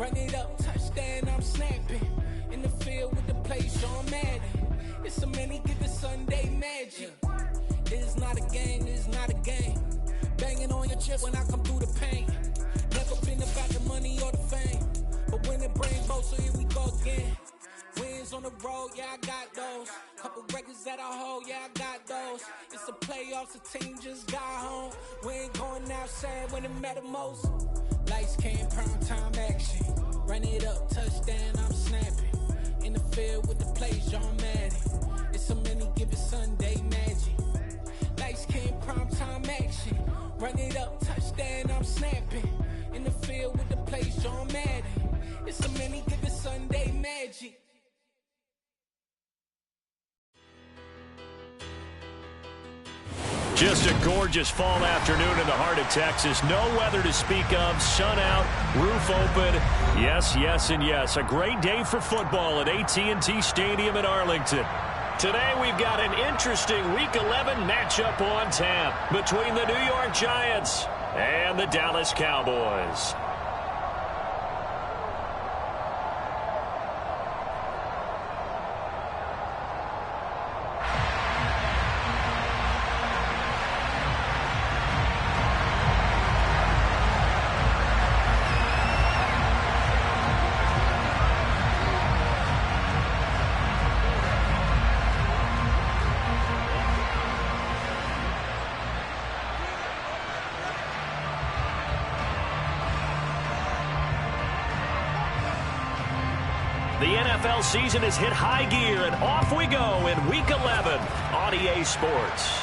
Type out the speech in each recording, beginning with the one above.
Run it up, touchdown, I'm snapping. In the field with the play, Sean Madden. It's so many, get the Sunday magic. It's not a game, it's not a game. Banging on your chest when I come through the paint. Never been about the money or the fame. But when it bring both, so here we go again. Wins on the road, yeah, I got those. Couple records that I hold, yeah, I got those. It's the playoffs, the team just got home. We ain't going outside when it matter most. Lights came, prime time action. Run it up, touchdown, I'm snapping. In the field with the play, Sean Madden. It's so many, give it Sunday magic. Lights came, prime time action. Run it up, touchdown, I'm snapping. In the field with the play, Sean Madden. It's so many, give it Sunday magic. Just a gorgeous fall afternoon in the heart of Texas. No weather to speak of. Sun out, roof open. Yes, yes, and yes. A great day for football at AT&T Stadium in Arlington. Today we've got an interesting Week 11 matchup on tap between the New York Giants and the Dallas Cowboys. The NFL season has hit high gear, and off we go in Week 11 on EA Sports.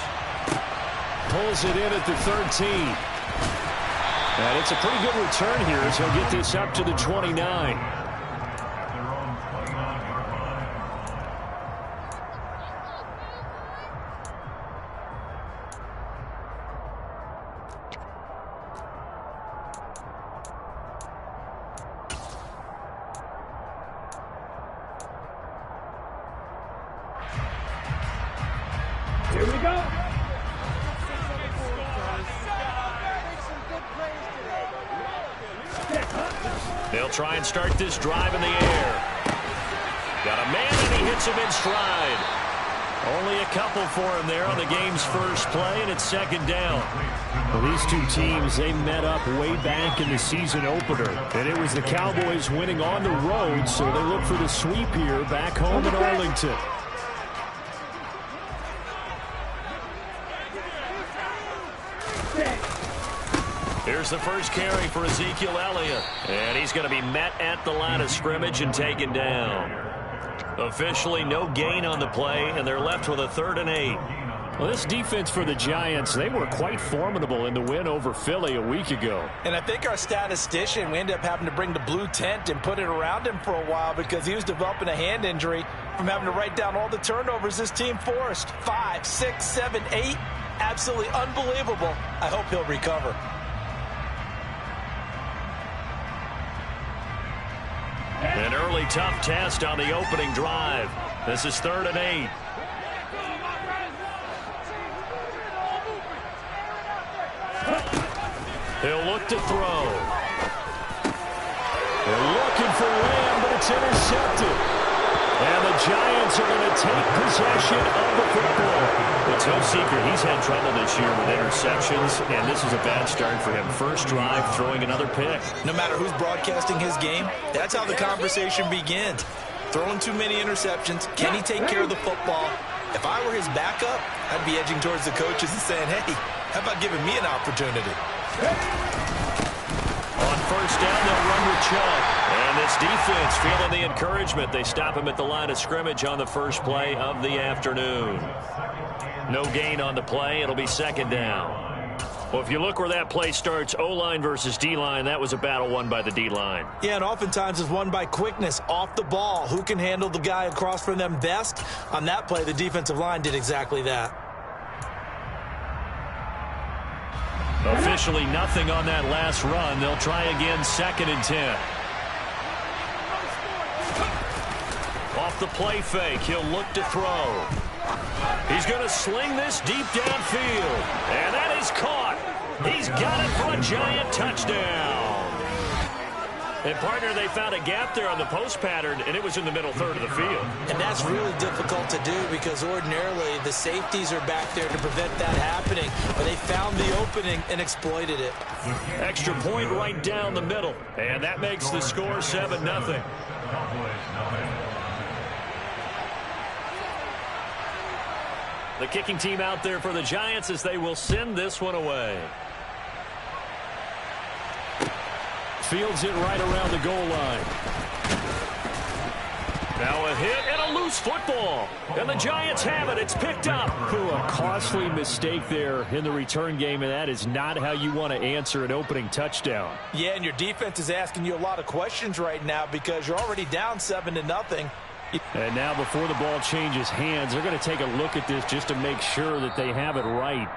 Pulls it in at the 13. And it's a pretty good return here as he'll get this up to the 29. Here we go. They'll try and start this drive in the air. Got a man, and he hits him in stride. Only a couple for him there on the game's first play, and it's second down. Well, these two teams, they met up way back in the season opener. And it was the Cowboys winning on the road, so they look for the sweep here back home in Arlington. Here's the first carry for Ezekiel Elliott. And he's going to be met at the line of scrimmage and taken down. Officially no gain on the play, and they're left with a 3rd and 8. Well, this defense for the Giants, they were quite formidable in the win over Philly a week ago. And I think our statistician, we ended up having to bring the blue tent and put it around him for a while because he was developing a hand injury from having to write down all the turnovers this team forced. 5, 6, 7, 8. Absolutely unbelievable. I hope he'll recover. An early tough test on the opening drive. This is 3rd and 8. He'll look to throw. They're looking for Lamb, but it's intercepted. And the Giants are going to take possession of the football. It's no secret he's had trouble this year with interceptions, and this is a bad start for him. First drive, throwing another pick. No matter who's broadcasting his game, that's how the conversation begins. Throwing too many interceptions. Can he take care of the football? If I were his backup, I'd be edging towards the coaches and saying, hey, how about giving me an opportunity? On first down, they'll run with Chubb. And this defense feeling the encouragement. They stop him at the line of scrimmage on the first play of the afternoon. No gain on the play. It'll be second down. Well, if you look where that play starts, O-line versus D-line, that was a battle won by the D-line. Yeah, and oftentimes it's won by quickness off the ball. Who can handle the guy across from them best? On that play, the defensive line did exactly that. Officially nothing on that last run. They'll try again, 2nd and 10. Off the play fake, he'll look to throw. He's going to sling this deep downfield. And that is caught. He's got it for a Giant touchdown. And, partner, they found a gap there on the post pattern, and it was in the middle third of the field. And that's really difficult to do because ordinarily the safeties are back there to prevent that happening. But they found the opening and exploited it. Extra point right down the middle. And that makes the score 7-0. The kicking team out there for the Giants as they will send this one away. Fields it right around the goal line. Now a hit and a loose football. And the Giants have it. It's picked up. Ooh, a costly mistake there in the return game, and that is not how you want to answer an opening touchdown. Yeah, and your defense is asking you a lot of questions right now because you're already down 7-0. And now before the ball changes hands, they're going to take a look at this just to make sure that they have it right.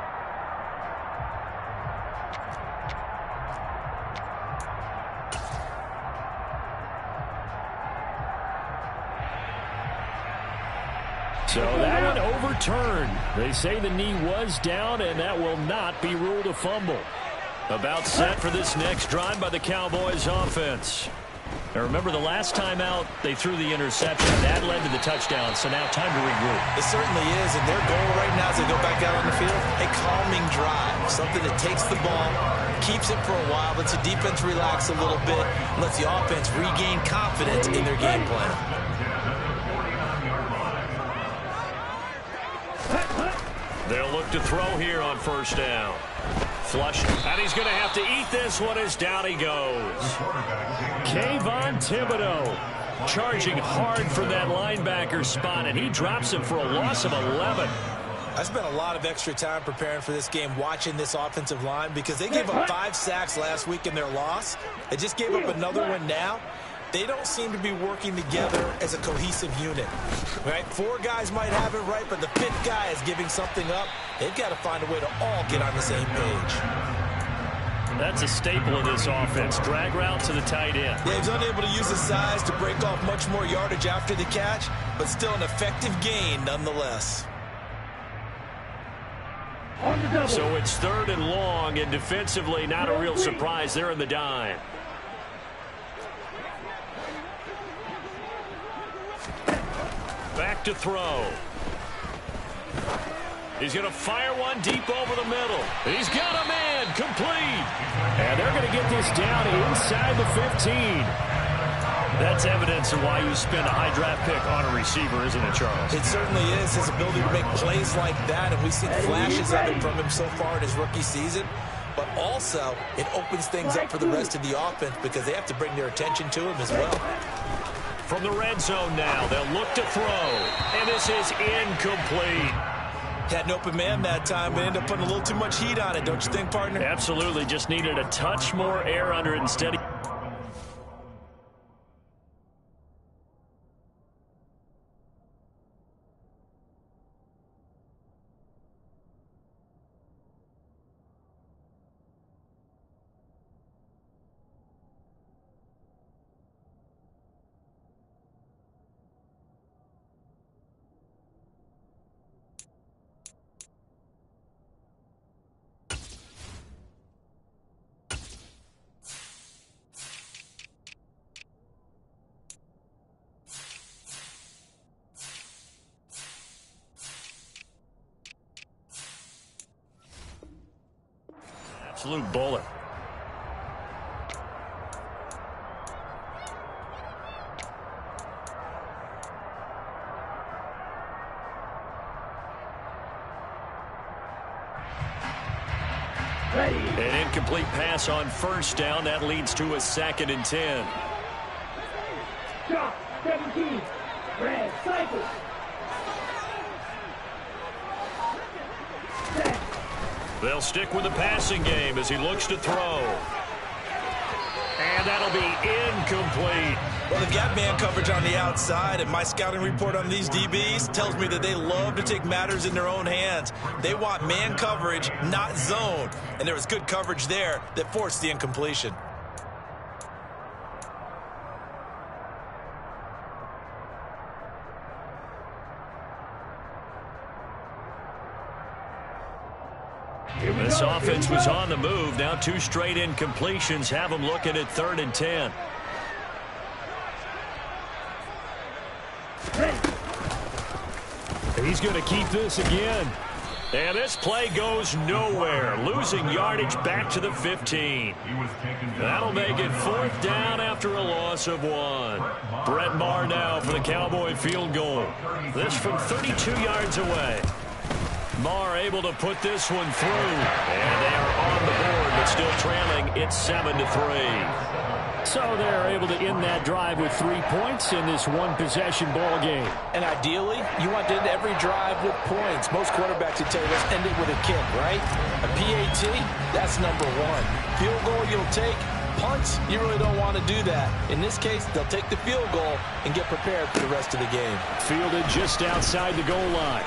So that one overturned. They say the knee was down, and that will not be ruled a fumble. About set for this next drive by the Cowboys offense. Now remember, the last time out, they threw the interception. That led to the touchdown, so now time to regroup. It certainly is, and their goal right now as they go back out on the field, a calming drive, something that takes the ball, keeps it for a while, lets the defense relax a little bit, lets the offense regain confidence in their game plan. They'll look to throw here on first down. Flush, and he's going to have to eat this one as down he goes. Kayvon Thibodeau charging hard from that linebacker spot, and he drops him for a loss of 11. I spent a lot of extra time preparing for this game watching this offensive line because they gave up 5 sacks last week in their loss. They just gave up another one now. They don't seem to be working together as a cohesive unit. Right? 4 guys might have it right, but the 5th guy is giving something up. They've got to find a way to all get on the same page. That's a staple of this offense. Drag route to the tight end. Yeah, he's unable to use his size to break off much more yardage after the catch, but still an effective gain nonetheless. So it's 3rd and long, and defensively not a real surprise there in the dime. Back to throw. He's going to fire one deep over the middle. He's got a man complete. And they're going to get this down inside the 15. That's evidence of why you spend a high draft pick on a receiver, isn't it, Charles? It certainly is. His ability to make plays like that, and we've seen flashes of it from him so far in his rookie season. But also, it opens things up for the rest of the offense because they have to bring their attention to him as well. From the red zone now, they'll look to throw. And this is incomplete. Had an open man that time, but ended up putting a little too much heat on it, don't you think, partner? Absolutely. Just needed a touch more air under it instead of... Absolute bullet. An incomplete pass on first down. That leads to a 2nd and 10. Drop 17. Red cycle. They'll stick with the passing game as he looks to throw. And that'll be incomplete. Well, they've got man coverage on the outside, and my scouting report on these DBs tells me that they love to take matters in their own hands. They want man coverage, not zone. And there was good coverage there that forced the incompletion. This offense was on the move. Now 2 straight incompletions have them looking at 3rd and 10. He's going to keep this again. And this play goes nowhere. Losing yardage back to the 15. That'll make it 4th down after a loss of 1. Brett Maher now for the Cowboy field goal. This from 32 yards away. Maher able to put this one through. And they are on the board, but still trailing. It's 7-3. So they're able to end that drive with 3 points in this one-possession ball game. And ideally, you want to end every drive with points. Most quarterbacks would tell you, let's end it with a kick, right? A PAT, that's number 1. Field goal you'll take. Punts, you really don't want to do that. In this case, they'll take the field goal and get prepared for the rest of the game. Fielded just outside the goal line.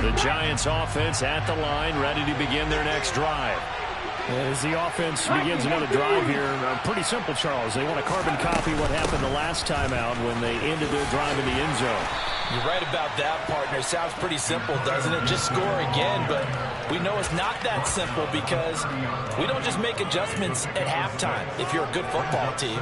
The Giants offense at the line, ready to begin their next drive. As the offense begins another drive here, pretty simple, Charles. They want to carbon copy what happened the last time out when they ended their drive in the end zone. You're right about that, partner. Sounds pretty simple, doesn't it? Just score again, but we know it's not that simple because we don't just make adjustments at halftime if you're a good football team.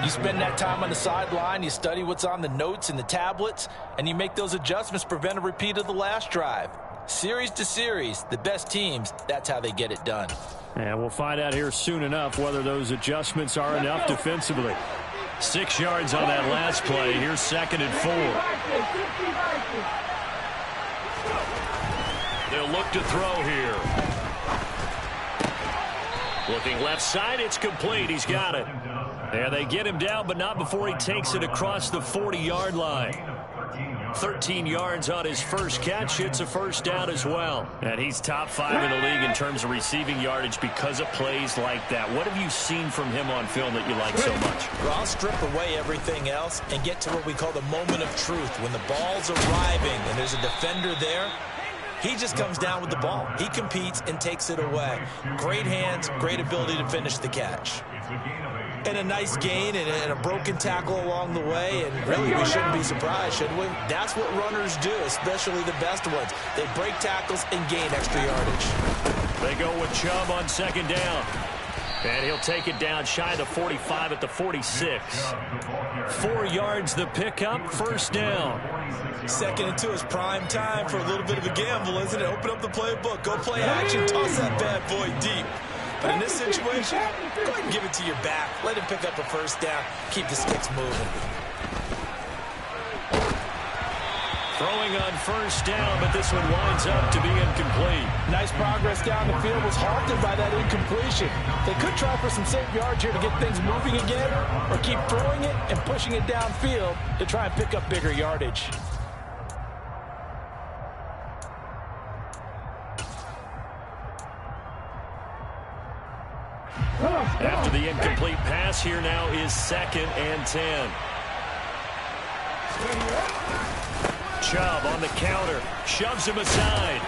You spend that time on the sideline, you study what's on the notes and the tablets, and you make those adjustments to prevent a repeat of the last drive. Series to series, the best teams, that's how they get it done. And we'll find out here soon enough whether those adjustments are enough defensively. 6 yards on that last play. Here's 2nd and 4. They'll look to throw here. Looking left side, it's complete. He's got it. And they get him down, but not before he takes it across the 40-yard line. 13 yards on his first catch. It's a first down as well. And he's top 5 in the league in terms of receiving yardage because of plays like that. What have you seen from him on film that you like so much? Well, I'll strip away everything else and get to what we call the moment of truth. When the ball's arriving and there's a defender there, he just comes down with the ball. He competes and takes it away. Great hands, great ability to finish the catch. And a nice gain and a broken tackle along the way, and really we shouldn't be surprised, should we? That's what runners do, especially the best ones. They break tackles and gain extra yardage. They go with Chubb on 2nd down. And he'll take it down shy of the 45 at the 46. 4 yards the pickup, 1st down. 2nd and 2 is prime time for a little bit of a gamble, isn't it? Open up the playbook, go play action, toss that bad boy deep. But in this situation, go ahead and give it to your back. Let him pick up a 1st down. Keep the sticks moving. Throwing on 1st down, but this one winds up to be incomplete. Nice progress down the field, was halted by that incompletion. They could try for some safe yards here to get things moving again, or keep throwing it and pushing it downfield to try and pick up bigger yardage. After the incomplete pass, here now is 2nd and 10. Chubb on the counter, shoves him aside.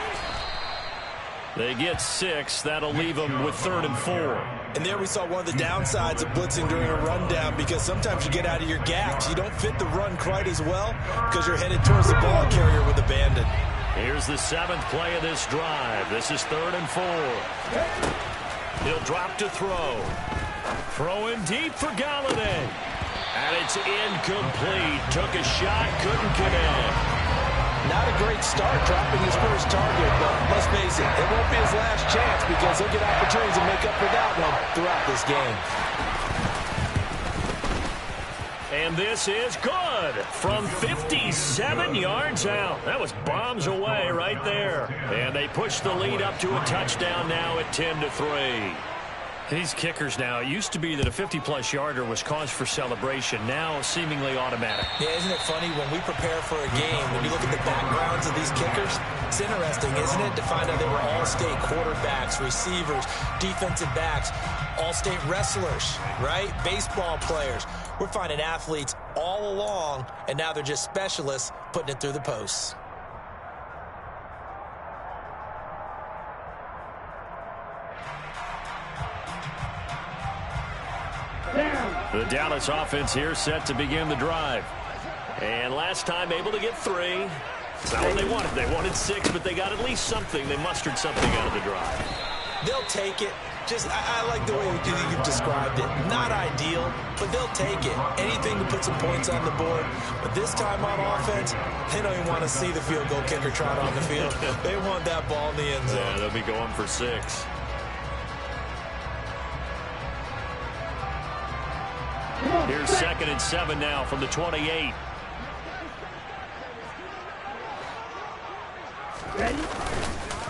They get 6. That'll leave them with 3rd and 4. And there we saw one of the downsides of blitzing during a rundown, because sometimes you get out of your gaps. You don't fit the run quite as well because you're headed towards the ball carrier with abandon. Here's the 7th play of this drive. This is 3rd and 4. He'll drop to throw. Throwing deep for Galladay. And it's incomplete. Took a shot, couldn't connect. Not a great start dropping his first target, but let's face it, it won't be his last chance because he'll get opportunities to make up for that one throughout this game. And this is good from 57 yards out. That was bombs away right there. And they push the lead up to a touchdown now at 10-3. These kickers now, it used to be that a 50-plus yarder was cause for celebration. Now seemingly automatic. Yeah, isn't it funny when we prepare for a game, when you look at the backgrounds of these kickers, it's interesting, isn't it, to find out they were all-state quarterbacks, receivers, defensive backs, all-state wrestlers, right? Baseball players. We're finding athletes all along, and now they're just specialists putting it through the posts. The Dallas offense here set to begin the drive. And last time able to get 3. It's not what they wanted. They wanted 6, but they got at least something. They mustered something out of the drive. They'll take it. I like the way you've described it. Not ideal, but they'll take it. Anything to put some points on the board. But this time on offense, they don't even want to see the field goal kicker trot on the field. They want that ball in the end zone. Yeah, they'll be going for 6. Here's 2nd and 7 now from the 28.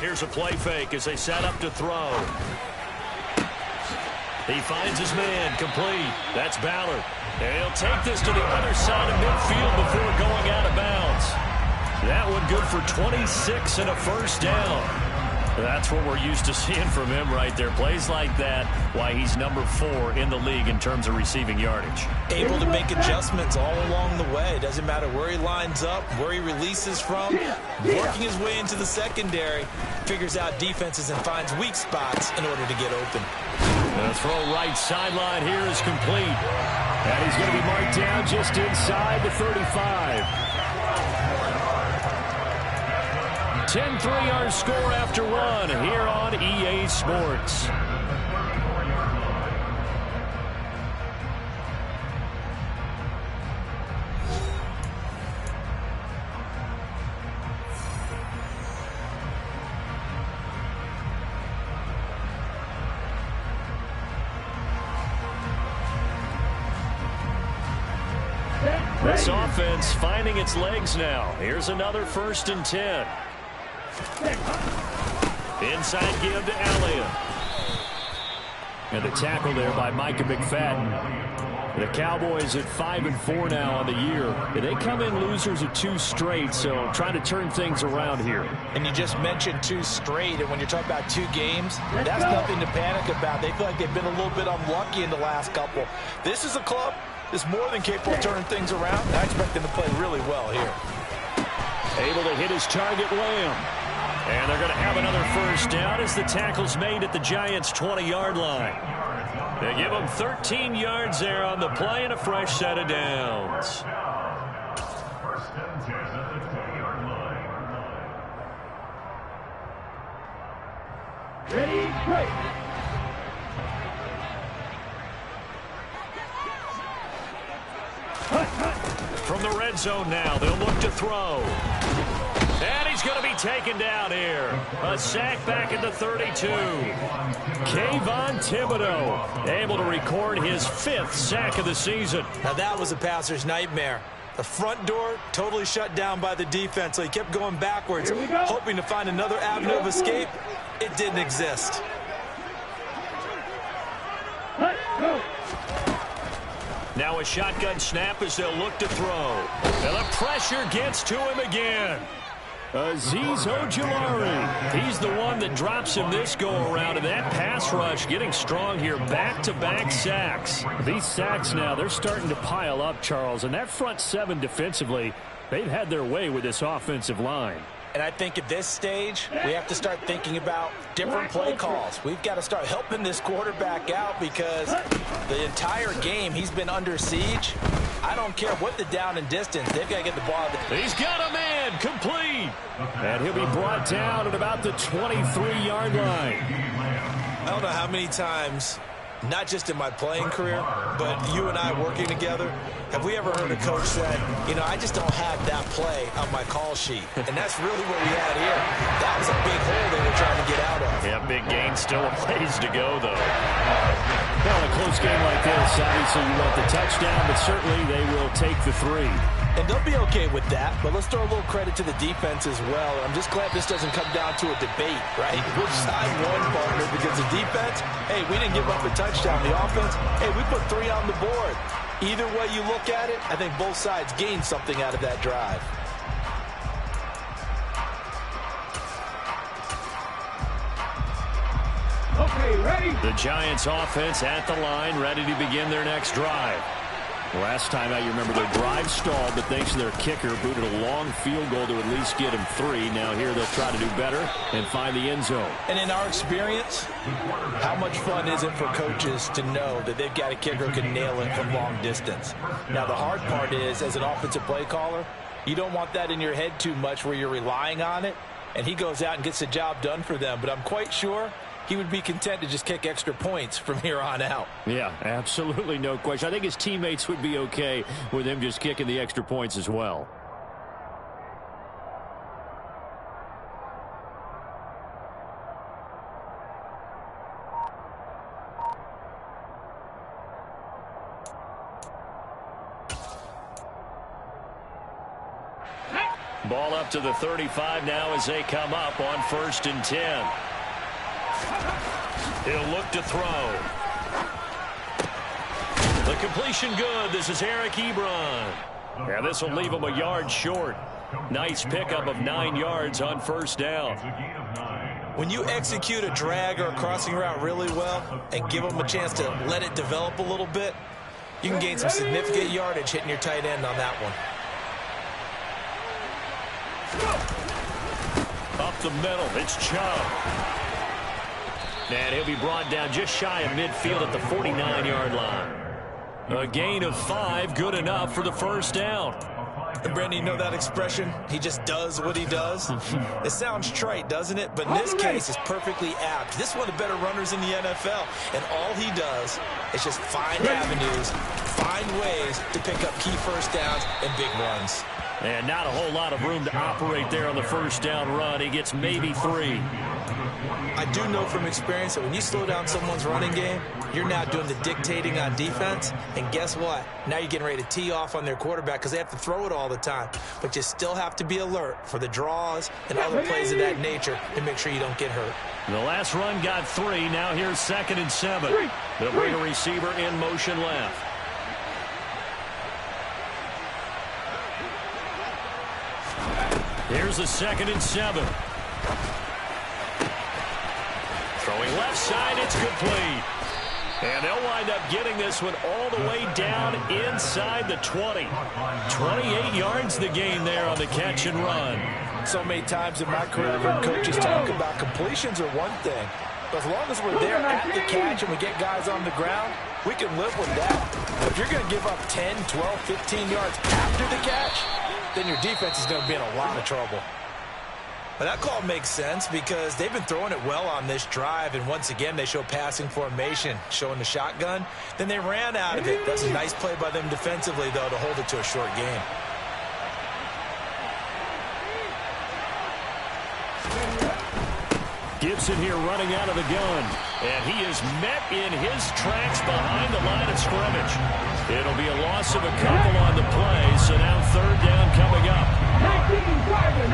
Here's a play fake as they set up to throw. He finds his man, complete. That's Ballard. And he'll take this to the other side of midfield before going out of bounds. That one good for 26 and a first down. That's what we're used to seeing from him right there. Plays like that, why he's number 4 in the league in terms of receiving yardage. Able to make adjustments all along the way. Doesn't matter where he lines up, where he releases from. Working his way into the secondary. Figures out defenses and finds weak spots in order to get open. The throw right sideline here is complete. And he's going to be marked down just inside the 35. 10-3 our score after 1 here on EA Sports. This offense finding its legs now. Here's another 1st and 10. Inside give to Elliott. And the tackle there by Micah McFadden. The Cowboys at 5-4 now on the year. And they come in losers of 2 straight, so trying to turn things around here. And you just mentioned 2 straight, and when you're talking about 2 games, that's nothing to panic about. They feel like they've been a little bit unlucky in the last couple. This is a club that's more than capable of turning things around. I expect them to play really well here. Able to hit his target, Lamb. And they're going to have another first down as the tackle's made at the Giants' 20-yard line. They give them 13 yards there on the play and a fresh set of downs. First and 10 at the 20-yard line. Ready, break. From the red zone now, they'll look to throw. And he's going to be taken down here. A sack back at the 32. Kayvon Thibodeau able to record his 5th sack of the season. Now that was a passer's nightmare. The front door totally shut down by the defense, so he kept going backwards, hoping to find another avenue of escape. It didn't exist. Now a shotgun snap as they'll look to throw. And the pressure gets to him again. Azeez Ojulari. He's the one that drops him this go-around, and that pass rush getting strong here. Back-to-back sacks. These sacks now, they're starting to pile up, Charles. And that front 7 defensively, they've had their way with this offensive line. And I think at this stage, we have to start thinking about different play calls. We've got to start helping this quarterback out because the entire game he's been under siege. I don't care what the down and distance. They've got to get the ball. He's got a man complete. And he'll be brought down at about the 23-yard line. I don't know how many times, not just in my playing career, but you and I working together, have we ever heard a coach say, you know, I just don't have that play on my call sheet. And that's really what we had here. That was a big hole they were trying to get out of. Yeah, big gain, still a ways to go, though. Well, in a close game like this, obviously you want the touchdown, but certainly they will take the 3. And they'll be okay with that, but let's throw a little credit to the defense as well. I'm just glad this doesn't come down to a debate, right? Which side won, partner? Because the defense, hey, we didn't give up a touchdown. The offense, hey, we put 3 on the board. Either way you look at it, I think both sides gained something out of that drive. Okay, ready? The Giants offense at the line, ready to begin their next drive. Last time out, you remember their drive stalled, but thanks to their kicker, booted a long field goal to at least get him 3. Now here they'll try to do better and find the end zone. And in our experience, how much fun is it for coaches to know that they've got a kicker who can nail it from long distance? Now the hard part is, as an offensive play caller, you don't want that in your head too much where you're relying on it, and he goes out and gets the job done for them. But I'm quite sure he would be content to just kick extra points from here on out. Yeah, absolutely no question. I think his teammates would be okay with him just kicking the extra points as well. Ball up to the 35 now as they come up on 1st and 10. He'll look to throw. The completion good. This is Eric Ebron. Yeah, this will leave him a yard short. Nice pickup of 9 yards on 1st down. When you execute a drag or a crossing route really well and give them a chance to let it develop a little bit, you can gain some significant yardage hitting your tight end on that one. Up the middle, it's Chubb. And he'll be brought down just shy of midfield at the 49-yard line. A gain of 5, good enough for the 1st down. And Brandon, you know that expression? He just does what he does. It sounds trite, doesn't it? But in this case, it's perfectly apt. This is one of the better runners in the NFL. And all he does is just find avenues, find ways to pick up key 1st downs and big runs. And not a whole lot of room to operate there on the 1st down run. He gets maybe 3. I do know from experience that when you slow down someone's running game, you're now doing the dictating on defense. And guess what? Now you're getting ready to tee off on their quarterback because they have to throw it all the time. But you still have to be alert for the draws and other plays of that nature and make sure you don't get hurt. The last run got 3. Now here's 2nd and 7. They'll bring a receiver in motion left. Here's the 2nd and 7. Throwing left side, it's complete. And they'll wind up getting this one all the way down inside the 20. 28 yards the gain there on the catch and run. So many times in my career, I've heard coaches talk about completions are one thing. But as long as we're there at the catch and we get guys on the ground, we can live with that. But if you're going to give up 10, 12, 15 yards after the catch, then your defense is going to be in a lot of trouble. But that call makes sense because they've been throwing it well on this drive, and once again they show passing formation, showing the shotgun. Then they ran out of it. That's a nice play by them defensively, though, to hold it to a short game. Gibson here running out of the gun, and he is met in his tracks behind the line of scrimmage. It'll be a loss of a couple on the play, so now 3rd down coming up. 19 driver.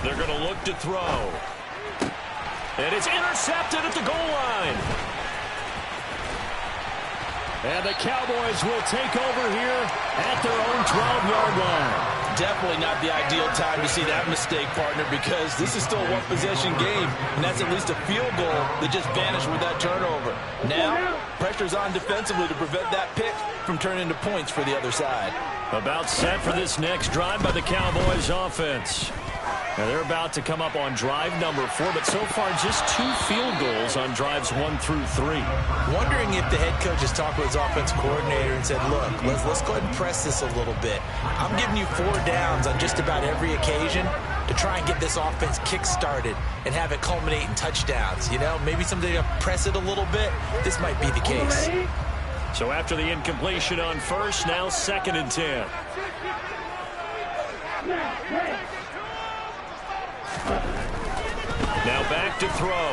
They're going to look to throw. And it's intercepted at the goal line. And the Cowboys will take over here at their own 12-yard line. Definitely not the ideal time to see that mistake, partner, because this is still a one-possession game, and that's at least a field goal that just vanished with that turnover. Now, pressure's on defensively to prevent that pick from turning into points for the other side. About set for this next drive by the Cowboys offense. Now they're about to come up on drive number 4, but so far just 2 field goals on drives 1 through 3. Wondering if the head coach has talked with his offense coordinator and said, look, let's go ahead and press this a little bit. I'm giving you 4 downs on just about every occasion to try and get this offense kick-started and have it culminate in touchdowns. You know, maybe someday to press it a little bit. This might be the case. So after the incompletion on 1st, now 2nd and 10. Now back to throw.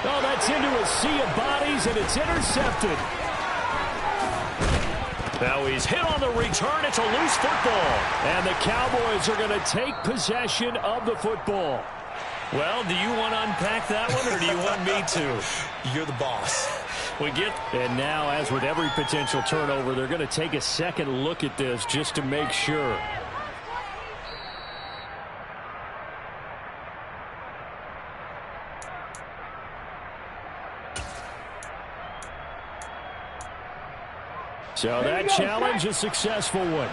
Oh, that's into a sea of bodies, and it's intercepted. Now he's hit on the return. It's a loose football. And the Cowboys are going to take possession of the football. Well, do you want to unpack that one, or do you want me to? You're the boss. And now, as with every potential turnover, they're going to take a second look at this just to make sure. So that challenge, a successful one.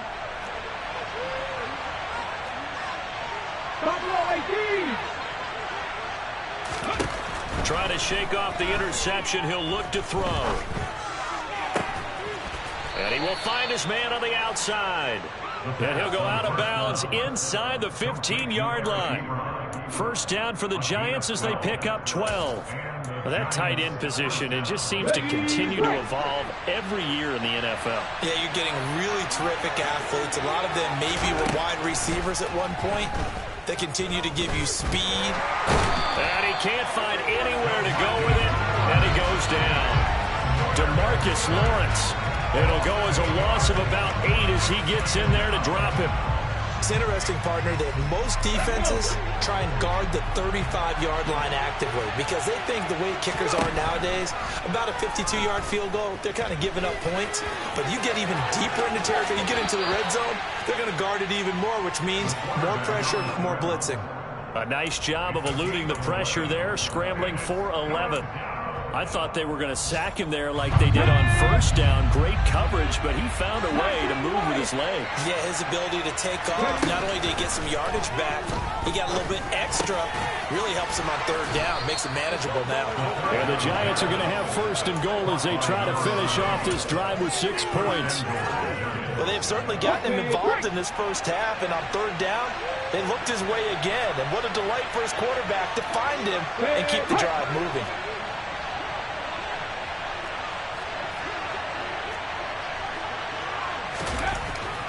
Trying to shake off the interception. He'll look to throw. And he will find his man on the outside. And he'll go out of bounds inside the 15-yard line. First down for the Giants as they pick up 12. Well, that tight end position, it just seems to continue to evolve every year in the NFL. Yeah, you're getting really terrific athletes. A lot of them maybe were wide receivers at one point. They continue to give you speed. And he can't find anywhere to go with it, and he goes down. DeMarcus Lawrence. It'll go as a loss of about 8 as he gets in there to drop him. It's interesting, partner, that most defenses try and guard the 35-yard line actively because they think the way kickers are nowadays, about a 52-yard field goal, they're kind of giving up points. But you get even deeper into territory, you get into the red zone, they're going to guard it even more, which means more pressure, more blitzing. A nice job of eluding the pressure there, scrambling for 11. I thought they were going to sack him there like they did on first down. Great coverage, but he found a way to move with his legs. Yeah, his ability to take off. Not only did he get some yardage back, he got a little bit extra. Really helps him on third down. Makes it manageable now. And the Giants are going to have first and goal as they try to finish off this drive with 6 points. Well, they've certainly gotten him involved in this first half, and on third down, they looked his way again. And what a delight for his quarterback to find him and keep the drive moving.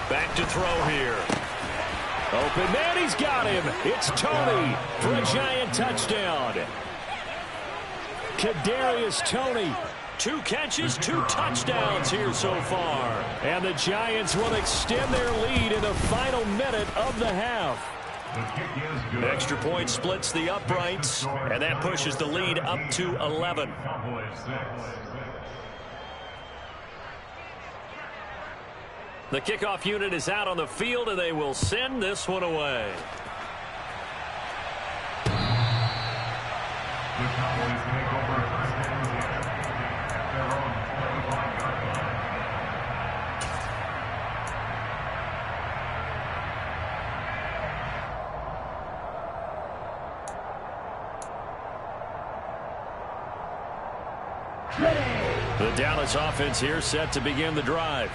Back to throw here. Open man, he's got him. It's Toney for a Giant touchdown. Kadarius Toney. 2 catches, 2 touchdowns here so far. And the Giants will extend their lead in the final minute of the half. Extra point splits the uprights, and that pushes the lead up to 11. The kickoff unit is out on the field, and they will send this one away. The Cowboys take over first and 10 at their own 25-yard line. The Dallas offense here set to begin the drive.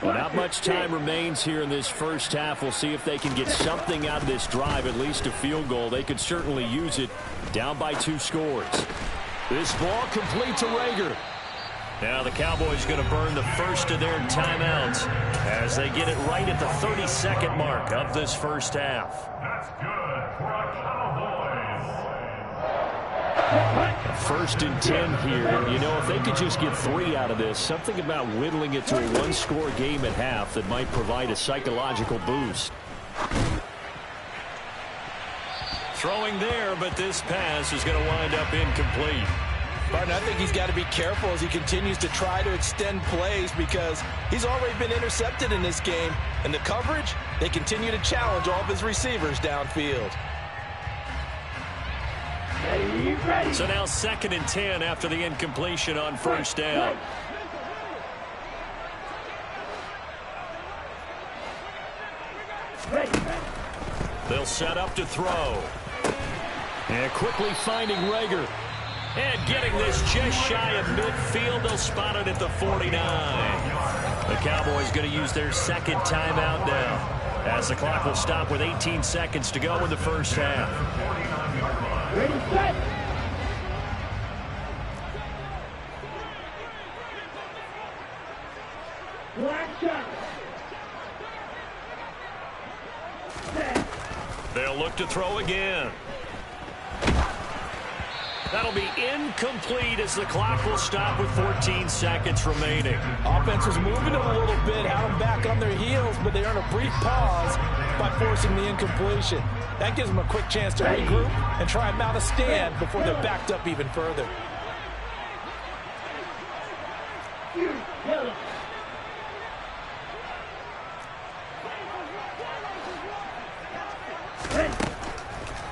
Well, not much time remains here in this first half. We'll see if they can get something out of this drive, at least a field goal. They could certainly use it, down by 2 scores. This ball complete to Rager. Now the Cowboys going to burn the first of their timeouts as they get it right at the 32nd mark of this first half. That's good for a Cowboys. First and 10 here. You know, if they could just get 3 out of this, something about whittling it to a 1-score game at half that might provide a psychological boost. Throwing there, but this pass is going to wind up incomplete. Martin, I think he's got to be careful as he continues to try to extend plays because he's already been intercepted in this game. And the coverage, they continue to challenge all of his receivers downfield. So now 2nd and 10 after the incompletion on first down. They'll set up to throw. And quickly finding Rager. And getting this just shy of midfield. They'll spot it at the 49. The Cowboys going to use their 2nd timeout now, as the clock will stop with 18 seconds to go in the first half. Ready, set. Black shot. They'll look to throw again. That'll be incomplete as the clock will stop with 14 seconds remaining. Offense was moving them a little bit, had them back on their heels, but they earn a brief pause by forcing the incompletion. That gives them a quick chance to regroup and try and mount a stand before they're backed up even further.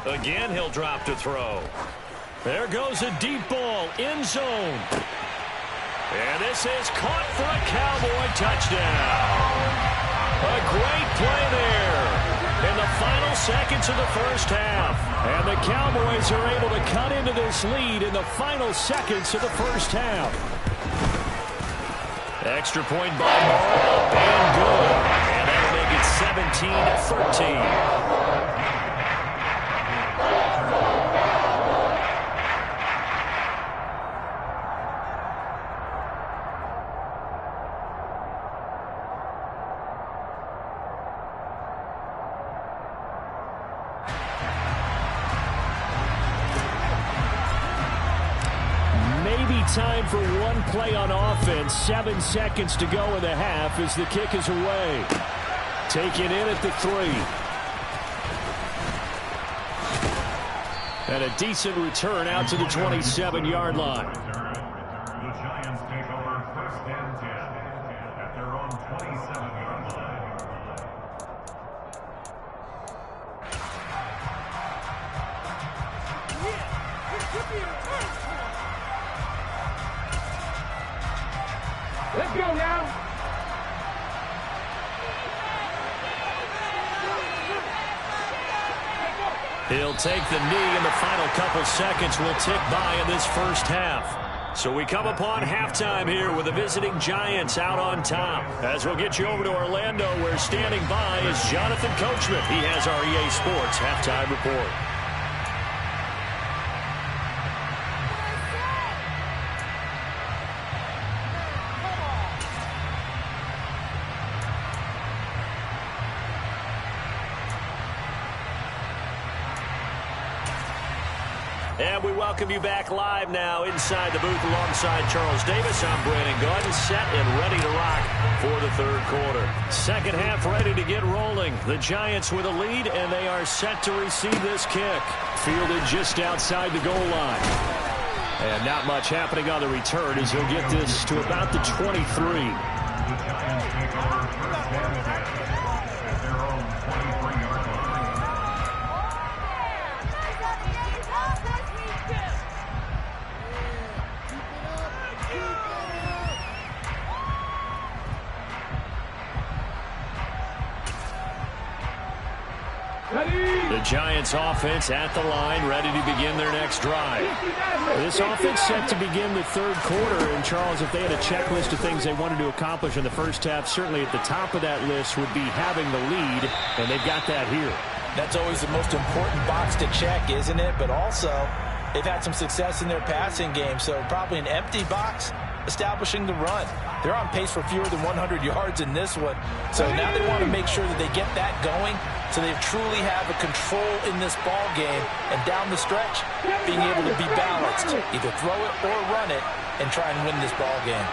Again, he'll drop to throw. There goes a deep ball, end zone. And this is caught for a Cowboy touchdown. A great play there in the final seconds of the first half. And the Cowboys are able to cut into this lead in the final seconds of the first half. Extra point by Moore, up and good. And that'll make it 17-13. Time for one play on offense. 7 seconds to go in the half as the kick is away. Taken in at the 3. And a decent return out to the 27-yard line. The Giants take over 1st and 10 at their own 27-yard line. Let's go now. He'll take the knee, and the final couple seconds will tick by in this first half. So we come upon halftime here with the visiting Giants out on top. As we'll get you over to Orlando, where standing by is Jonathan Coachman. He has our EA Sports halftime report. And we welcome you back live now inside the booth alongside Charles Davis. I'm Brandon Gaudin, set and ready to rock for the third quarter. Second half ready to get rolling. The Giants with a lead, and they are set to receive this kick. Fielded just outside the goal line. And not much happening on the return as he'll get this to about the 23. The Giants take over 1st and 10 at their own 23-yard line. The Giants offense at the line, ready to begin their next drive. This offense set to begin the third quarter. And, Charles, if they had a checklist of things they wanted to accomplish in the first half, certainly at the top of that list would be having the lead, and they've got that here. That's always the most important box to check, isn't it? But also, they've had some success in their passing game, so probably an empty box establishing the run. They're on pace for fewer than 100 yards in this one, so now they want to make sure that they get that going so they truly have a control in this ball game, and down the stretch, being able to be balanced, either throw it or run it, and try and win this ball game.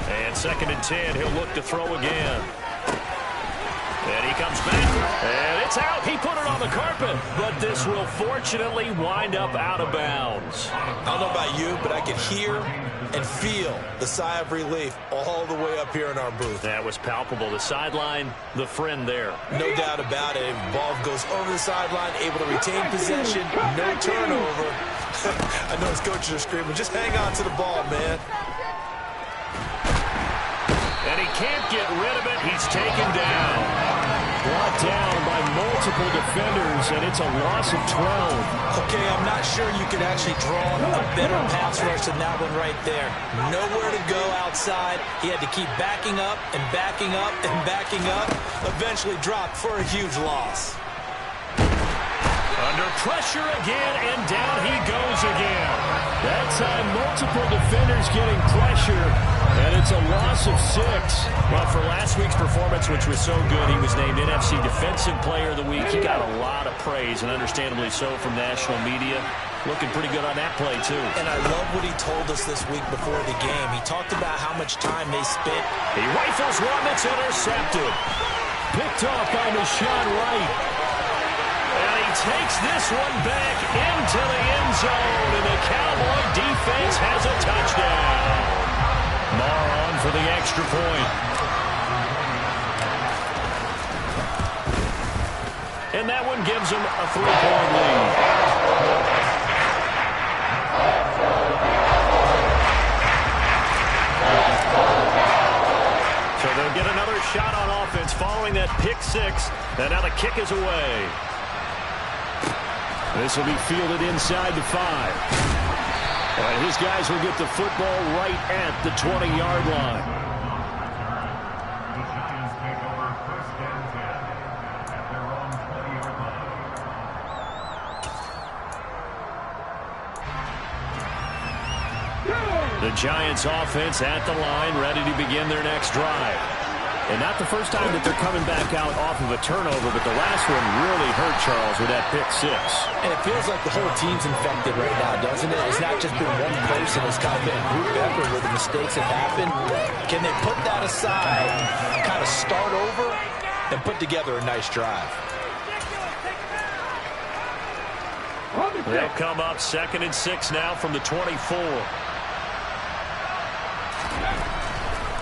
And 2nd and 10, he'll look to throw again. And he comes back, and it's out. He put it on the carpet, but this will fortunately wind up out of bounds. I don't know about you, but I could hear and feel the sigh of relief all the way up here in our booth. That was palpable. The sideline, the friend there. No doubt about it. Ball goes over the sideline, able to retain possession, no turnover. I know his coaches are screaming, just hang on to the ball, man. And he can't get rid of it. He's taken down. Brought down by multiple defenders, and it's a loss of 12. Okay, I'm not sure you could actually draw a better pass rush than that one right there. Nowhere to go outside. He had to keep backing up and backing up and backing up. Eventually dropped for a huge loss. Under pressure again, and down he goes again. That time, multiple defenders getting pressure, and it's a loss of 6. Well, for last week's performance, which was so good, he was named NFC Defensive Player of the Week. He got a lot of praise, and understandably so, from national media. Looking pretty good on that play, too. And I love what he told us this week before the game. He talked about how much time they spent. He rifles one that's intercepted. Picked off by Deshaun Wright. And he takes this one back into the end zone, and the Cowboy defense has a touchdown. Moore on for the extra point. And that one gives them a 3-point lead. get another shot on offense following that pick six. And now the kick is away. This will be fielded inside the 5. And his guys will get the football right at the 20-yard line. The Giants take over first and 10 at their own 20-yard line. The Giants offense at the line, ready to begin their next drive. And not the first time that they're coming back out off of a turnover, but the last one really hurt Charles with that pick six. And it feels like the whole team's infected right now, doesn't it? It's not just been one person. It's kind of been a group effort where the mistakes have happened. Can they put that aside, kind of start over, and put together a nice drive? They'll come up 2nd and 6 now from the 24.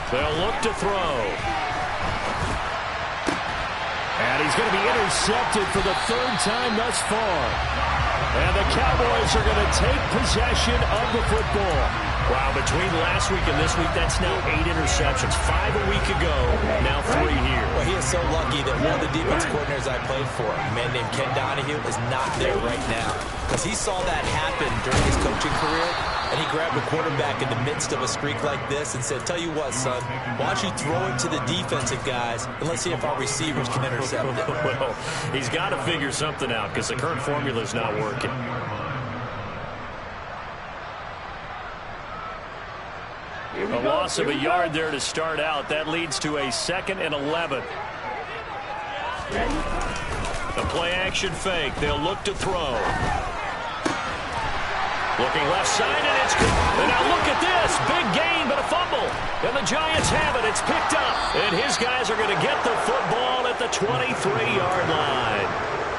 They'll look to throw. And he's going to be intercepted for the 3rd time thus far. And the Cowboys are going to take possession of the football. Wow, between last week and this week, that's now 8 interceptions. 5 a week ago, now 3 here. Well, he is so lucky that one of the defense coordinators I played for, a man named Ken Donahue, is not there right now. Because he saw that happen during his coaching career, and he grabbed a quarterback in the midst of a streak like this and said, tell you what, son, why don't you throw it to the defensive guys, and let's see if our receivers can intercept it. Well, he's got to figure something out because the current formula is not working. A loss of a yard there to start out. That leads to a 2nd and 11. A play-action fake. They'll look to throw. Looking left side, and it's good. And now look at this. Big gain, but a fumble. And the Giants have it. It's picked up. And his guys are going to get the football at the 23-yard line.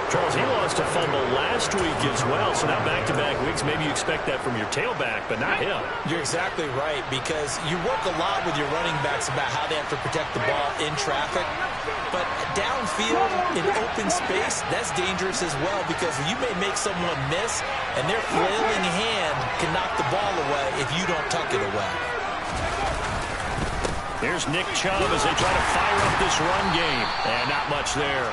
Charles, he lost a fumble last week as well, so now back-to-back weeks, maybe you expect that from your tailback, but not him. You're exactly right, because you work a lot with your running backs about how they have to protect the ball in traffic, but downfield in open space, that's dangerous as well, because you may make someone miss, and their flailing hand can knock the ball away if you don't tuck it away. Here's Nick Chubb as they try to fire up this run game, and not much there.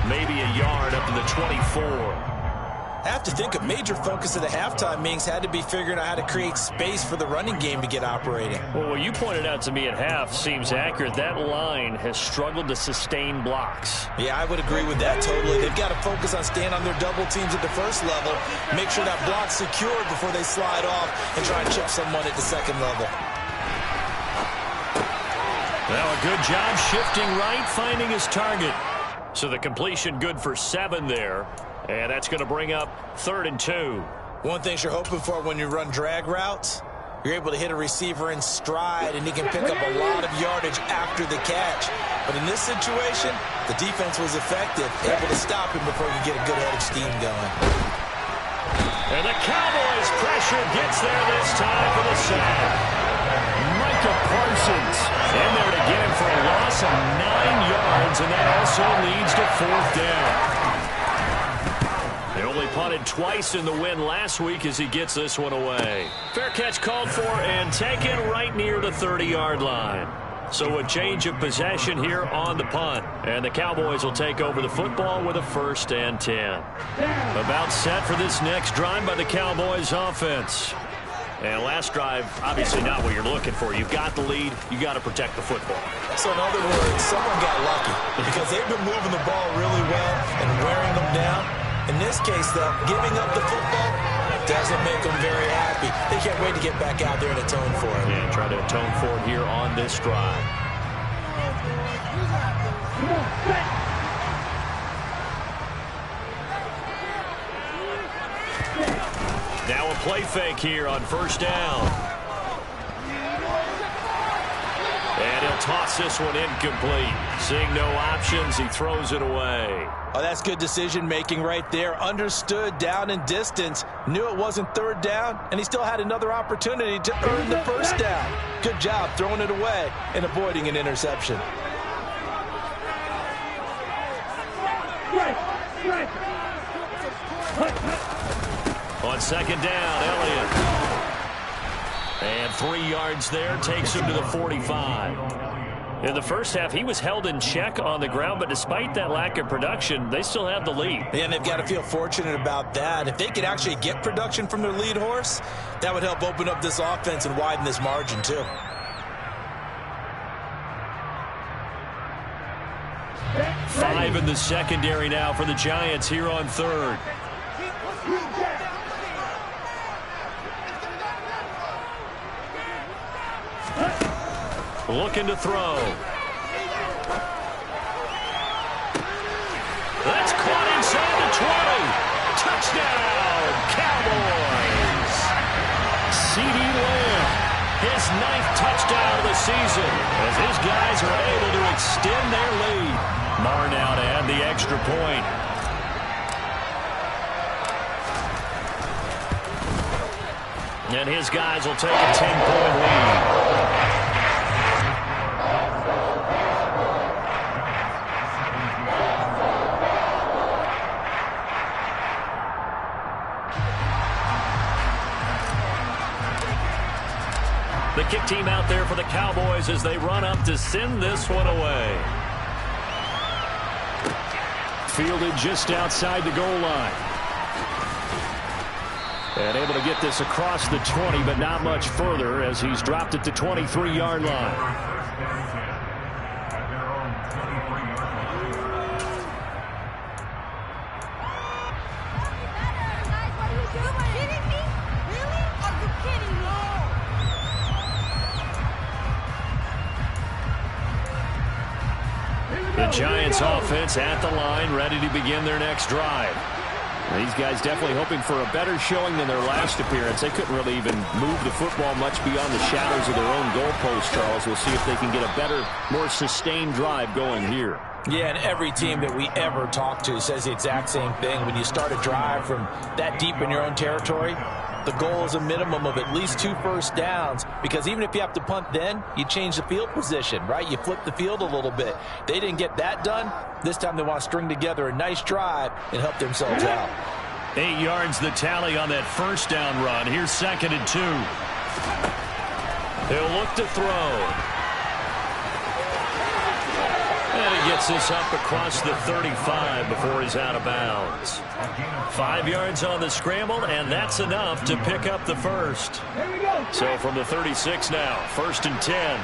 Maybe a yard up to the 24. I have to think a major focus of the halftime meetings had to be figuring out how to create space for the running game to get operating. Well, what you pointed out to me at half seems accurate. That line has struggled to sustain blocks. Yeah, I would agree with that totally. They've got to focus on staying on their double teams at the first level, make sure that block's secured before they slide off and try and chip someone at the second level. Well, a good job shifting right, finding his target. So the completion good for 7 there. And that's going to bring up 3rd and 2. One thing you're hoping for when you run drag routes, you're able to hit a receiver in stride, and he can pick up a lot of yardage after the catch. But in this situation, the defense was effective, able to stop him before he could get a good head of steam going. And the Cowboys' pressure gets there this time for the sack. Micah Parsons in there to get him for a loss of 9 yards, and that also leads to 4th down. They only punted twice in the win last week as he gets this one away. Fair catch called for and taken right near the 30-yard line. So a change of possession here on the punt. And the Cowboys will take over the football with a 1st and 10. About set for this next drive by the Cowboys offense. And last drive, obviously not what you're looking for. You've got the lead. You got to protect the football. So in other words, someone got lucky because they've been moving the ball really well and wearing them down. In this case, though, giving up the football doesn't make them very happy. They can't wait to get back out there and atone for it. Yeah, try to atone for it here on this drive. Now a play fake here on 1st down. And he'll toss this one incomplete. Seeing no options, he throws it away. Oh, that's good decision-making right there. Understood down and distance. Knew it wasn't 3rd down, and he still had another opportunity to earn the 1st down. Good job throwing it away and avoiding an interception. On 2nd down, Elliott. And 3 yards there takes him to the 45. In the first half, he was held in check on the ground, but despite that lack of production, they still have the lead. And they've got to feel fortunate about that. If they could actually get production from their lead horse, that would help open up this offense and widen this margin too. Five in the secondary now for the Giants here on third. Looking to throw. That's caught inside the 20. Touchdown, Cowboys. CeeDee Lamb, his 9th touchdown of the season, as his guys are able to extend their lead. Marr now to add the extra point. And his guys will take a 10-point lead. The kick team out there for the Cowboys as they run up to send this one away. Fielded just outside the goal line. And able to get this across the 20, but not much further as he's dropped it to 23-yard line. The Giants offense at the line, ready to begin their next drive. These guys definitely hoping for a better showing than their last appearance. They couldn't really even move the football much beyond the shadows of their own goalpost, Charles. We'll see if they can get a better, more sustained drive going here. Yeah, and every team that we ever talk to says the exact same thing. When you start a drive from that deep in your own territory, the goal is a minimum of at least 2 first downs, because even if you have to punt then, you change the field position, right? You flip the field a little bit. They didn't get that done. This time they want to string together a nice drive and help themselves out. 8 yards the tally on that first down run. Here's 2nd and 2. He'll look to throw. And he gets this up across the 35 before he's out of bounds. 5 yards on the scramble, and that's enough to pick up the first. So from the 36 now, 1st and 10.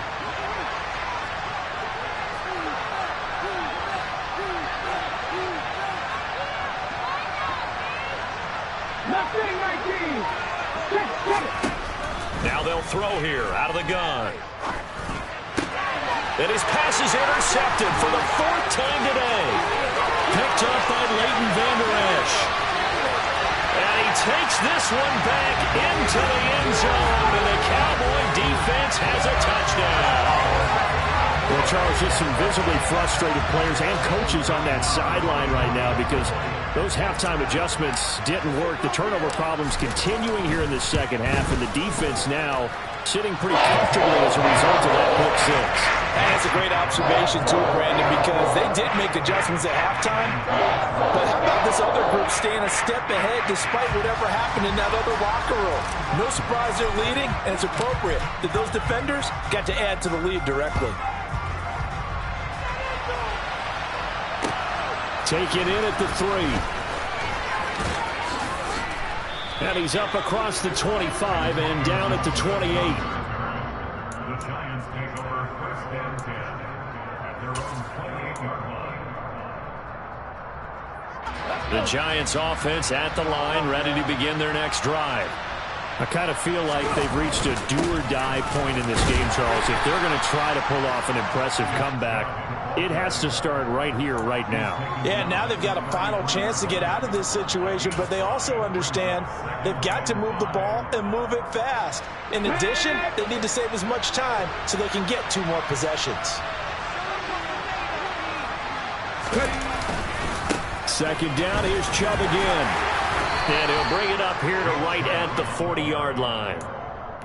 Now they'll throw here out of the gun. And his pass is intercepted for the 4th time today. Picked up by Leighton Vander Esch. And he takes this one back into the end zone. And the Cowboy defense has a touchdown. Well, Charles, just some visibly frustrated players and coaches on that sideline right now because those halftime adjustments didn't work. The turnover problems continuing here in the second half, and the defense now sitting pretty comfortably as a result of that pick six. And that's a great observation, too, Brandon, because they did make adjustments at halftime. But how about this other group staying a step ahead despite whatever happened in that other locker room? No surprise they're leading, and it's appropriate that those defenders got to add to the lead directly. Taken in at the 3. And he's up across the 25 and down at the 28. The Giants take over 1st and 10 at their own 28-yard line. The Giants offense at the line, ready to begin their next drive. I kind of feel like they've reached a do-or-die point in this game, Charles. If they're going to try to pull off an impressive comeback, it has to start right here, right now. Yeah, now they've got a final chance to get out of this situation, but they also understand they've got to move the ball and move it fast. In addition, they need to save as much time so they can get 2 more possessions. 2nd down, here's Chubb again. And he'll bring it up here to right at the 40-yard line.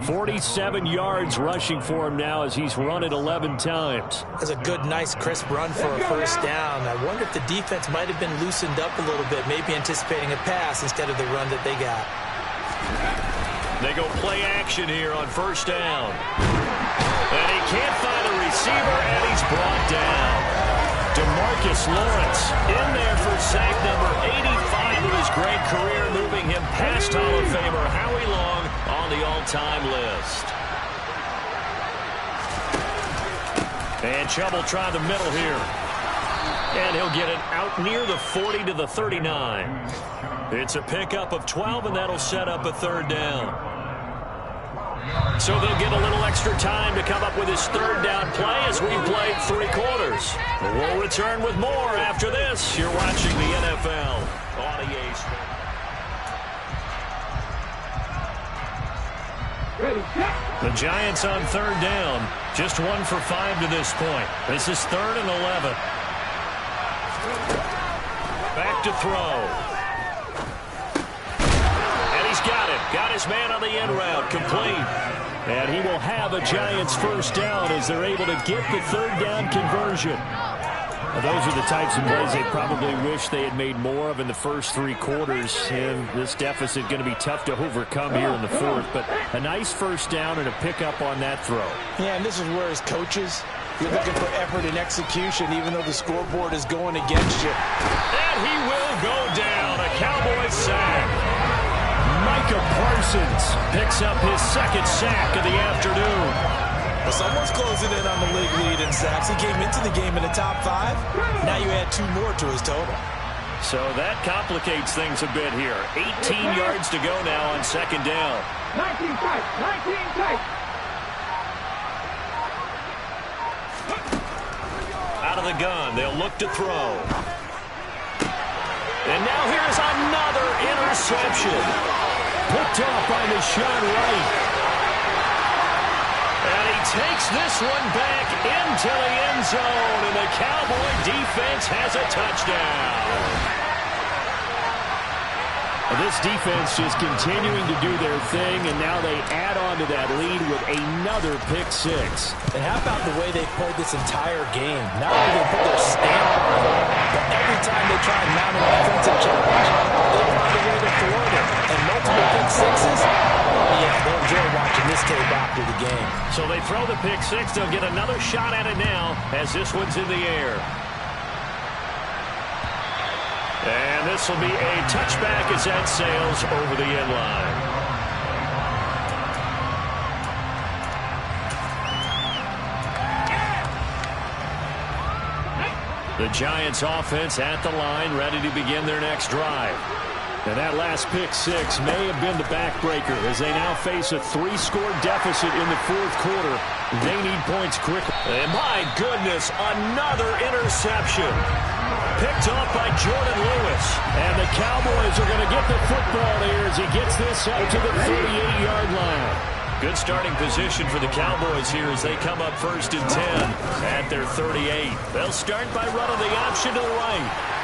47 yards rushing for him now as he's run it 11 times. That's a good, nice, crisp run for a first down. I wonder if the defense might have been loosened up a little bit, maybe anticipating a pass instead of the run that they got. They go play action here on 1st down. And he can't find a receiver, and he's Demarcus Lawrence in there for sack number 85 of his great career, moving him past Hall of Famer Howie Long on the all-time list. And Chubb will try the middle here. And he'll get it out near the 40 to the 39. It's a pickup of 12, and that'll set up a third down. So they'll get a little extra time to come up with his third down play as we've played 3 quarters. We'll return with more after this. You're watching the NFL on EA Sports. The Giants on third down. Just 1 for 5 to this point. This is 3rd and 11. Back to throw. And he's got it. Got his man on the end route. Complete. And he will have a Giants first down as they're able to get the third down conversion. Now, those are the types of plays they probably wish they had made more of in the first 3 quarters. And this deficit going to be tough to overcome here in the 4th. But a nice first down and a pickup on that throw. Yeah, and this is where as coaches, you're looking for effort and execution, even though the scoreboard is going against you. And he will go down. A Cowboys sack. Micah Parsons picks up his 2nd sack of the afternoon. Well, someone's closing in on the league lead in sacks. He came into the game in the top 5. Now you add 2 more to his total. So that complicates things a bit here. 18 yards to go now on 2nd down. 19 tight, 19 tight. Out of the gun, they'll look to throw. And now here's another interception. Picked off by Deshaun Wright. And he takes this one back into the end zone, and the Cowboy defense has a touchdown. This defense just continuing to do their thing, and now they add on to that lead with another pick 6. And how about the way they played this entire game? Not only did they put their stamp on it, but every time they try and mount an offensive challenge, they find a way to thwart it. And multiple pick 6s, yeah, they'll enjoy watching this tape after the game. So they throw the pick 6. They'll get another shot at it now as this one's in the air. And this will be a touchback as that sails over the end line. The Giants offense at the line, ready to begin their next drive. And that last pick 6 may have been the backbreaker as they now face a 3-score deficit in the 4th quarter. They need points quickly. And my goodness, another interception. Picked off by Jordan Lewis. And the Cowboys are going to get the football here as he gets this out to the 38-yard line. Good starting position for the Cowboys here as they come up 1st and 10 at their 38. They'll start by running the option to the right.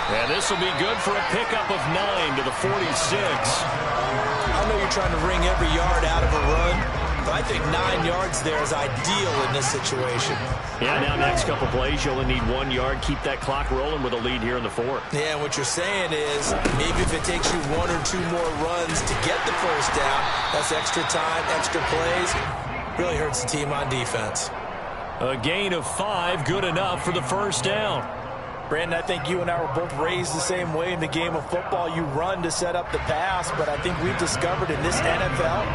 And this will be good for a pickup of 9 to the 46. I know you're trying to wring every yard out of a run, but I think 9 yards there is ideal in this situation. Yeah, now next couple plays, you only need 1 yard. Keep that clock rolling with a lead here in the 4th. Yeah, and what you're saying is maybe if it takes you 1 or 2 more runs to get the first down, that's extra time, extra plays. Really hurts the team on defense. A gain of 5, good enough for the first down. Brandon, I think you and I were both raised the same way in the game of football. You run to set up the pass, but I think we've discovered in this NFL,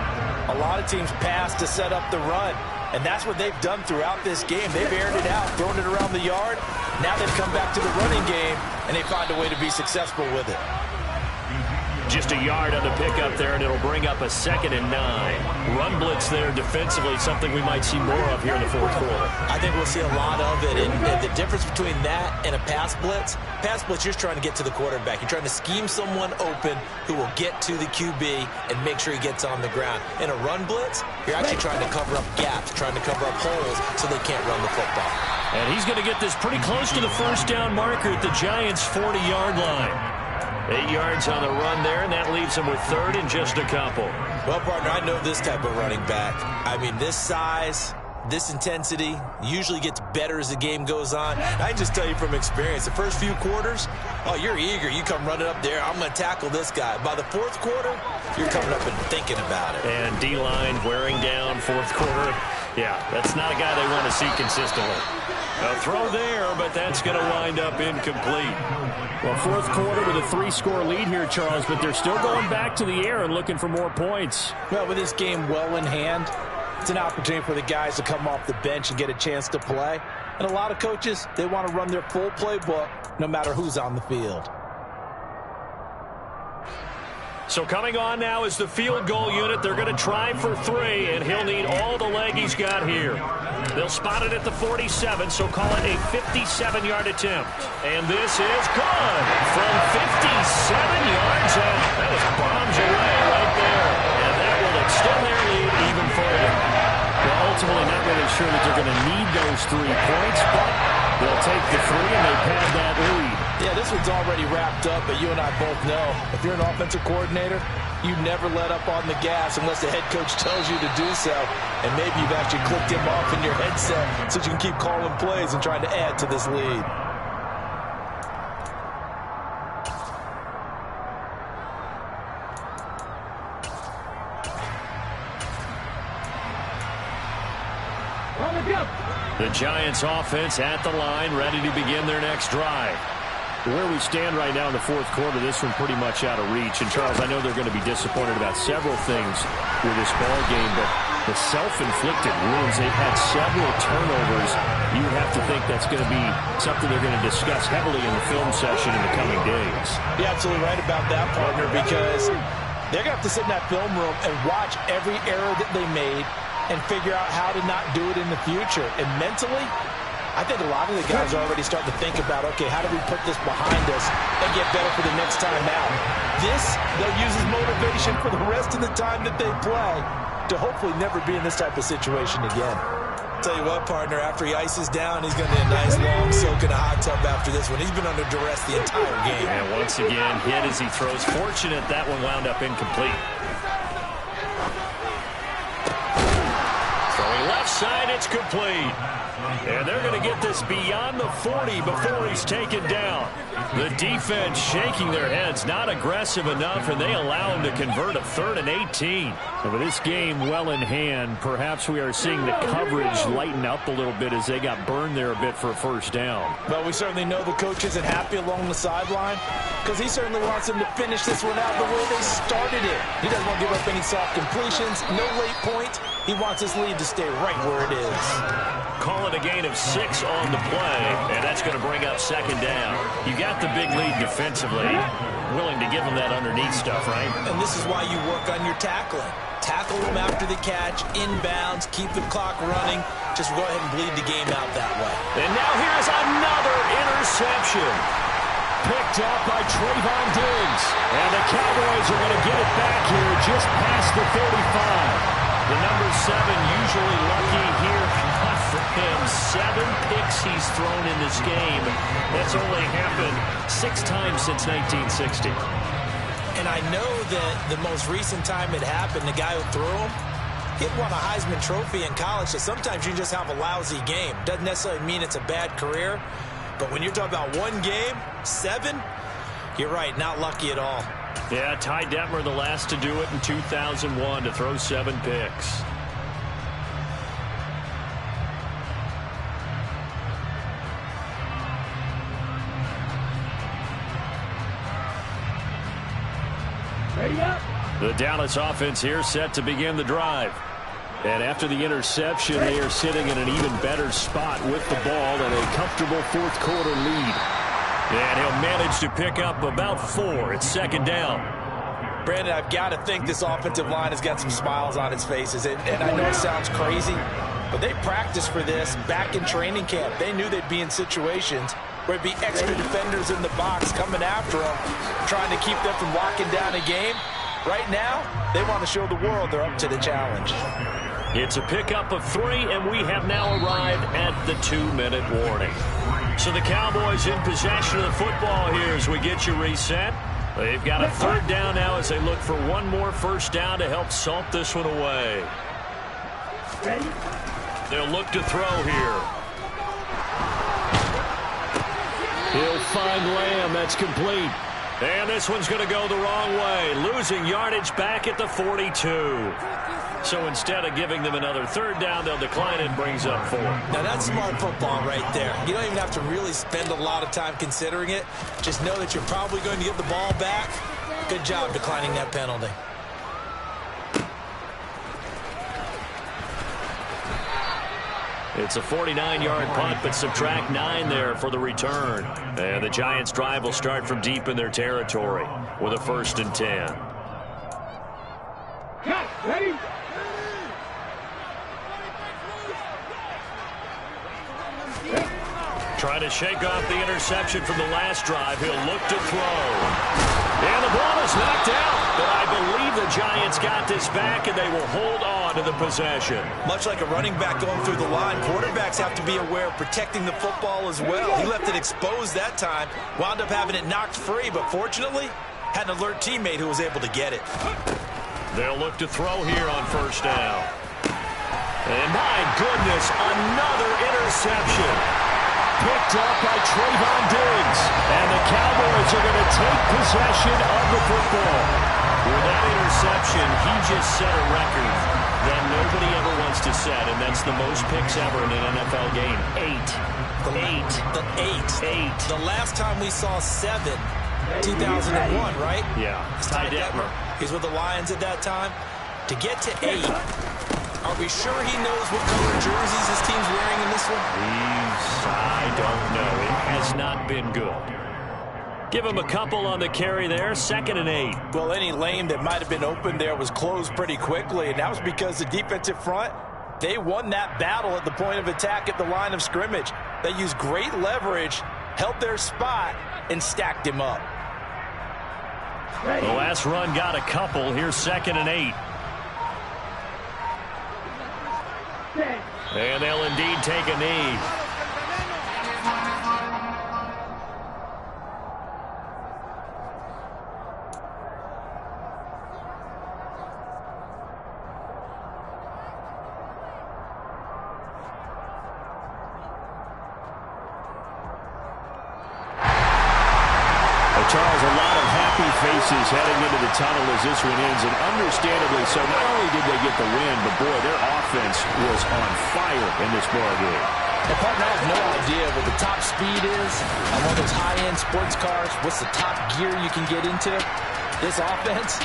a lot of teams pass to set up the run. And that's what they've done throughout this game. They've aired it out, thrown it around the yard. Now they've come back to the running game, and they find a way to be successful with it. Just a yard on the pickup there, and it'll bring up a 2nd and 9. Run blitz there defensively, something we might see more of here in the 4th quarter. I think we'll see a lot of it, and the difference between that and a pass blitz, you're trying to get to the quarterback. You're trying to scheme someone open who will get to the QB and make sure he gets on the ground. In a run blitz, you're actually trying to cover up gaps, trying to cover up holes so they can't run the football. And he's going to get this pretty close to the first down marker at the Giants' 40-yard line. 8 yards on the run there, and that leaves him with 3rd and just a couple. Well, partner, I know this type of running back. I mean, this size, this intensity usually gets better as the game goes on. I can just tell you from experience, the first few quarters, oh, you're eager. You come running up there, I'm going to tackle this guy. By the 4th quarter, you're coming up and thinking about it. And D-line wearing down 4th quarter. Yeah, that's not a guy they want to see consistently. A throw there, but that's going to wind up incomplete. Well, fourth quarter with a 3-score lead here, Charles, but they're still going back to the air and looking for more points. Well, with this game well in hand, it's an opportunity for the guys to come off the bench and get a chance to play. And a lot of coaches, they want to run their full playbook no matter who's on the field. So coming on now is the field goal unit. They're going to try for 3, and he'll need all the leg he's got here. They'll spot it at the 47, so call it a 57-yard attempt. And this is good from 57 yards out. That is bombs away right there. And that will extend their lead even further. Well, ultimately not really sure that they're going to need those 3 points, but they'll take the 3 and they pad that lead. Yeah, this one's already wrapped up, but you and I both know if you're an offensive coordinator, you never let up on the gas unless the head coach tells you to do so. And maybe you've actually clicked him off in your headset so you can keep calling plays and trying to add to this lead. The Giants offense at the line, ready to begin their next drive. Where we stand right now in the fourth quarter, this one pretty much out of reach. And, Charles, I know they're going to be disappointed about several things with this ball game, but the self-inflicted wounds, they've had several turnovers. You have to think that's going to be something they're going to discuss heavily in the film session in the coming days. You're absolutely right about that, partner, because they're going to have to sit in that film room and watch every error that they made and figure out how to not do it in the future. And mentally, I think a lot of the guys are already starting to think about, okay, how do we put this behind us and get better for the next time out? This, they'll use as motivation for the rest of the time that they play to hopefully never be in this type of situation again. Tell you what, partner, after he ices down, he's going to need a nice long soak in a hot tub after this one. He's been under duress the entire game. And once again, hit as he throws. Fortunate that one wound up incomplete. Throwing left side, it's complete. And they're going to get this beyond the 40 before he's taken down. The defense shaking their heads, not aggressive enough, and they allow him to convert a 3rd and 18. And with this game well in hand, perhaps we are seeing the coverage lighten up a little bit as they got burned there a bit for a first down. But we certainly know the coach isn't happy along the sideline because he certainly wants them to finish this one out the way they started it. He doesn't want to give up any soft completions, no late points. He wants this lead to stay right where it is. Call it a gain of 6 on the play, and that's going to bring up 2nd down. You got the big lead defensively, willing to give them that underneath stuff, right? And this is why you work on your tackling. Tackle them after the catch, inbounds, keep the clock running. Just go ahead and bleed the game out that way. And now here's another interception. Picked off by Trayvon Diggs. And the Cowboys are going to get it back here just past the 35. The number 7 usually lucky here. Not for him. 7 picks he's thrown in this game. That's only happened 6 times since 1960. And I know that the most recent time it happened, the guy who threw him, he won a Heisman Trophy in college, so sometimes you just have a lousy game. Doesn't necessarily mean it's a bad career, but when you're talking about one game, 7, you're right, not lucky at all. Yeah, Ty Detmer, the last to do it in 2001, to throw 7 picks. The Dallas offense here set to begin the drive. And after the interception, they are sitting in an even better spot with the ball and a comfortable fourth quarter lead. And he'll manage to pick up about 4. It's 2nd down. Brandon, I've got to think this offensive line has got some smiles on its faces. And I know it sounds crazy, but they practiced for this back in training camp. They knew they'd be in situations where it'd be extra defenders in the box coming after them, trying to keep them from locking down a game. Right now, they want to show the world they're up to the challenge. It's a pickup of 3, and we have now arrived at the 2-minute warning. So the Cowboys in possession of the football here as we get you reset. They've got a 3rd down now as they look for one more first down to help salt this one away. They'll look to throw here. He'll find Lamb. That's complete. And this one's going to go the wrong way. Losing yardage back at the 42. So instead of giving them another third down, they'll decline it and brings up 4. Now, that's smart football right there. You don't even have to really spend a lot of time considering it. Just know that you're probably going to get the ball back. Good job declining that penalty. It's a 49-yard punt, but subtract 9 there for the return. And the Giants' drive will start from deep in their territory with a 1st and 10. Ready? Trying to shake off the interception from the last drive. He'll look to throw. And the ball is knocked out. But I believe the Giants got this back, and they will hold on to the possession. Much like a running back going through the line, quarterbacks have to be aware of protecting the football as well. He left it exposed that time, wound up having it knocked free, but fortunately, had an alert teammate who was able to get it. They'll look to throw here on 1st down. And my goodness, another interception. Picked up by Trayvon Diggs. And the Cowboys are going to take possession of the football. With that interception, he just set a record that nobody ever wants to set, and that's the most picks ever in an NFL game. 8. The last time we saw 7, 2001, right? Yeah. Ty Detmer. He's with the Lions at that time. To get to 8, are we sure he knows what color jerseys his team's wearing in this one? I don't know. It has not been good. Give him a couple on the carry there. 2nd and 8. Well, any lane that might have been open there was closed pretty quickly, and that was because the defensive front, they won that battle at the point of attack at the line of scrimmage. They used great leverage, held their spot, and stacked him up. The last run got a couple. Here's 2nd and 8. And they'll indeed take a knee. Charles, a lot of happy faces heading into the tunnel as this one ends, and understandably so. Not only did they get the win, but boy, their offense was on fire in this ball game. The partner has no idea what the top speed is on one of those high-end sports cars. What's the top gear you can get into? This offense.